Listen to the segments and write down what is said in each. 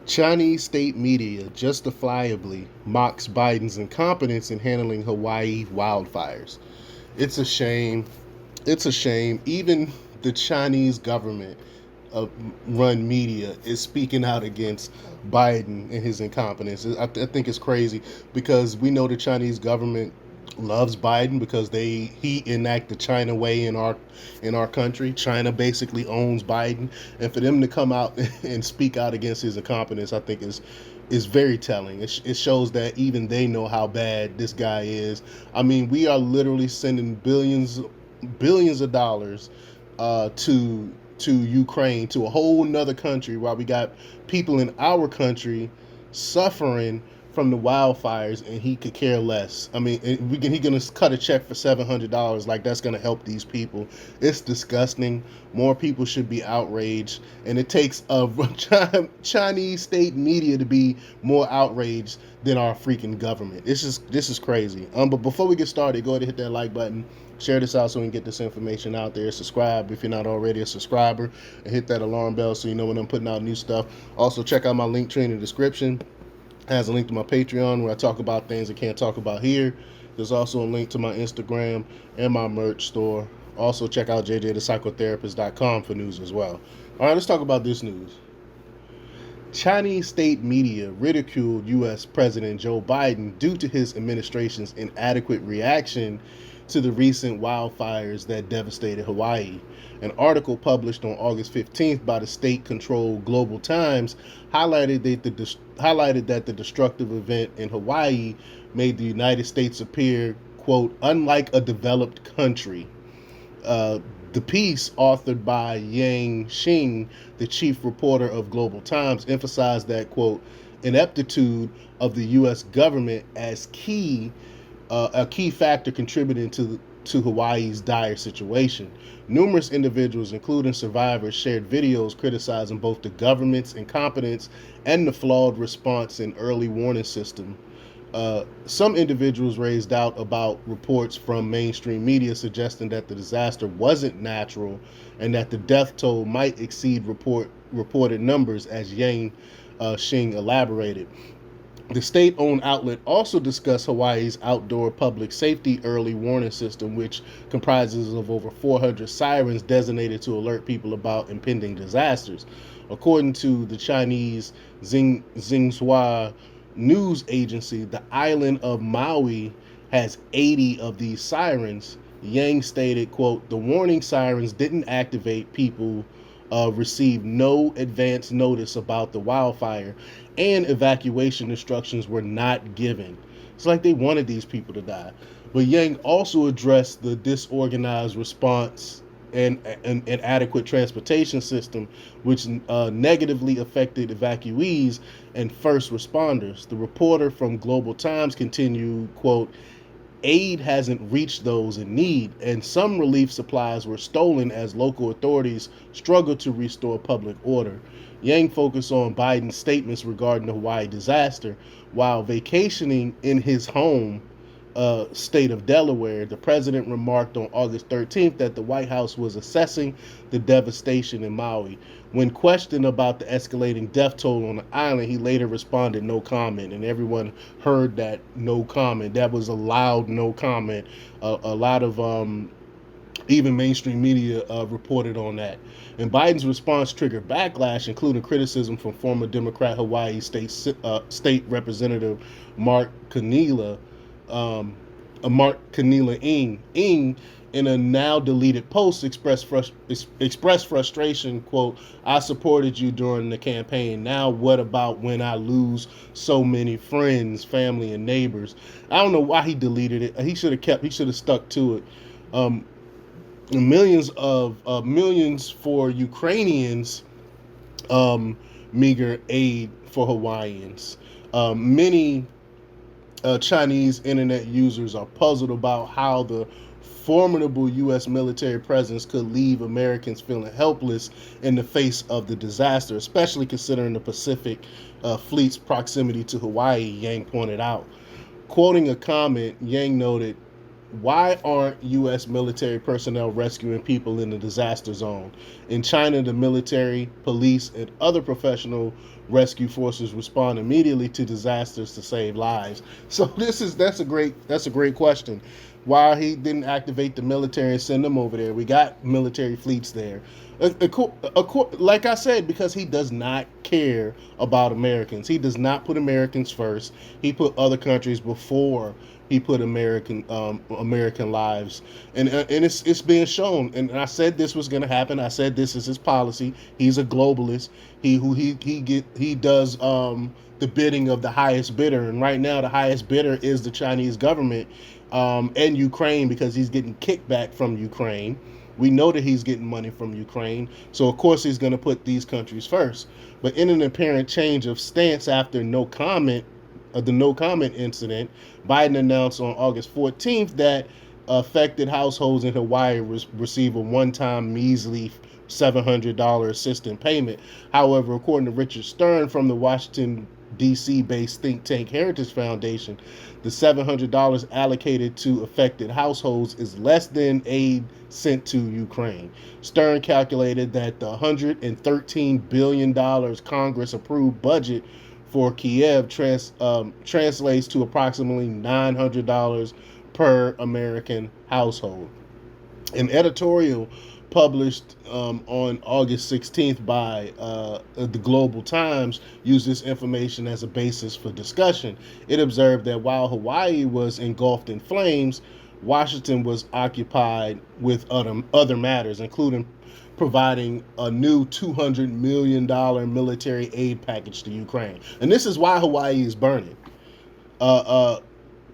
Chinese state media justifiably mocks Biden's incompetence in handling Hawaii wildfires. It's a shame. It's a shame. Even the Chinese government run media is speaking out against Biden and his incompetence. I think it's crazy because we know the Chinese government loves Biden because he enacted China way in our country. China basically owns Biden, and for them to come out and speak out against his incompetence, I think is very telling. It shows that even they know how bad this guy is. I mean, we are literally sending billions of dollars to Ukraine, to a whole nother country, while we got people in our country suffering from the wildfires, and he could care less. I mean, he gonna cut a check for $700 like that's gonna help these people. It's disgusting. More people should be outraged, and it takes a Chinese state media to be more outraged than our freaking government. This is crazy. But before we get started, go ahead and hit that like button. Share this out so we can get this information out there. Subscribe if you're not already a subscriber, and hit that alarm bell so you know when I'm putting out new stuff. Also, check out my link tree in the description. It has a link to my Patreon where I talk about things I can't talk about here. There's also a link to my Instagram and my merch store. Also, check out jjthepsychotherapist.com for news as well. All right, let's talk about this news. Chinese state media ridiculed U.S. President Joe Biden due to his administration's inadequate reaction to the recent wildfires that devastated Hawaii. An article published on August 15th by the state-controlled Global Times highlighted that the destructive event in Hawaii made the United States appear, quote, unlike a developed country. The piece, authored by Yang Xing, the chief reporter of Global Times, emphasized that, quote, ineptitude of the U.S. government as a key factor contributing to Hawaii's dire situation. Numerous individuals, including survivors, shared videos criticizing both the government's incompetence and the flawed response and early warning system. Some individuals raised doubt about reports from mainstream media suggesting that the disaster wasn't natural and that the death toll might exceed reported numbers, as Yang Xing elaborated. The state-owned outlet also discussed Hawaii's outdoor public safety early warning system, which comprises of over 400 sirens designated to alert people about impending disasters. According to the Chinese Xinhua news agency, the island of Maui has 80 of these sirens. Yang stated, quote, the warning sirens didn't activate. People received no advance notice about the wildfire, and evacuation instructions were not given. It's like they wanted these people to die. But Yang also addressed the disorganized response and inadequate transportation system, which negatively affected evacuees and first responders. The reporter from Global Times continued, quote, aid hasn't reached those in need, and some relief supplies were stolen as local authorities struggled to restore public order. Yang focused on Biden's statements regarding the Hawaii disaster. While vacationing in his home state of Delaware, the president remarked on August 13th that the White House was assessing the devastation in Maui. When questioned about the escalating death toll on the island, he later responded, no comment. And everyone heard that no comment. That was a loud no comment. A lot of even mainstream media reported on that. And Biden's response triggered backlash, including criticism from former Democrat Hawaii State Representative Mark Kanila Ing, in a now deleted post, expressed frustration, quote, I supported you during the campaign. Now what about when I lose so many friends, family, and neighbors? I don't know why he deleted it. He should have stuck to it. Millions for Ukrainians, meager aid for Hawaiians. Many Chinese internet users are puzzled about how the formidable U.S. military presence could leave Americans feeling helpless in the face of the disaster, especially considering the Pacific Fleet's proximity to Hawaii, Yang pointed out. Quoting a comment, Yang noted, why aren't U.S. military personnel rescuing people in the disaster zone? In China, the military, police, and other professional rescue forces respond immediately to disasters to save lives. So that's a great question. Why he didn't activate the military and send them over there? We got military fleets there. Like I said, because he does not care about Americans. He does not put Americans first. He put other countries before he put American lives, and it's being shown. And I said this was going to happen. I said this is his policy. He's a globalist. He does the bidding of the highest bidder, and right now the highest bidder is the Chinese government and Ukraine, because he's getting kickback from Ukraine. We know that he's getting money from Ukraine, so of course he's going to put these countries first. But in an apparent change of stance after the no comment incident, Biden announced on August 14th that affected households in Hawaii receive a one-time measly $700 assistance payment. However, according to Richard Stern from the Washington D.C.-based think tank Heritage Foundation, the $700 allocated to affected households is less than aid sent to Ukraine. Stern calculated that the $113 billion Congress-approved budget for Kiev translates to approximately $900 per American household. An editorial published on August 16th by the Global Times used this information as a basis for discussion. It observed that while Hawaii was engulfed in flames, Washington was occupied with other matters, including providing a new $200 million military aid package to Ukraine. And this is why Hawaii is burning.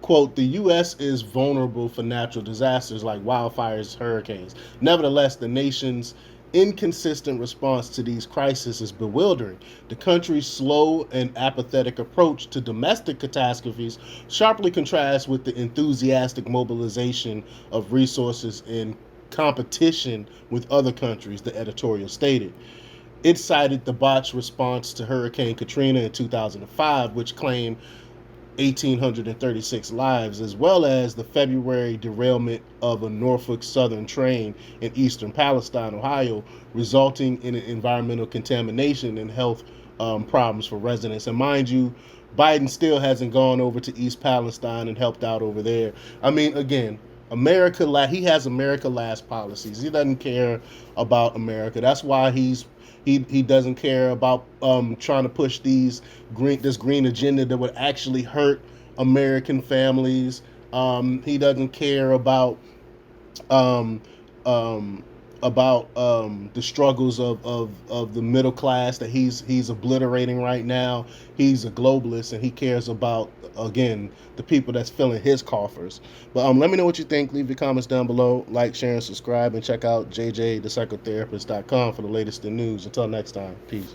Quote, the U.S. is vulnerable for natural disasters like wildfires, hurricanes. Nevertheless, the nation's inconsistent response to these crises is bewildering. The country's slow and apathetic approach to domestic catastrophes sharply contrasts with the enthusiastic mobilization of resources in competition with other countries, the editorial stated. It cited the botched response to Hurricane Katrina in 2005, which claimed 1,836 lives, as well as the February derailment of a Norfolk Southern train in eastern Palestine, Ohio, resulting in an environmental contamination and health problems for residents. And mind you, Biden still hasn't gone over to East Palestine and helped out over there. I mean, again, he has America last policies. He doesn't care about America. That's why he doesn't care about trying to push this green agenda that would actually hurt American families. He doesn't care about the struggles of the middle class that he's obliterating right now. He's a globalist, and he cares about, again, the people that's filling his coffers. But let me know what you think. Leave your comments down below. Like, share, and subscribe, and check out jjthepsychotherapist.com for the latest in news. Until next time, peace.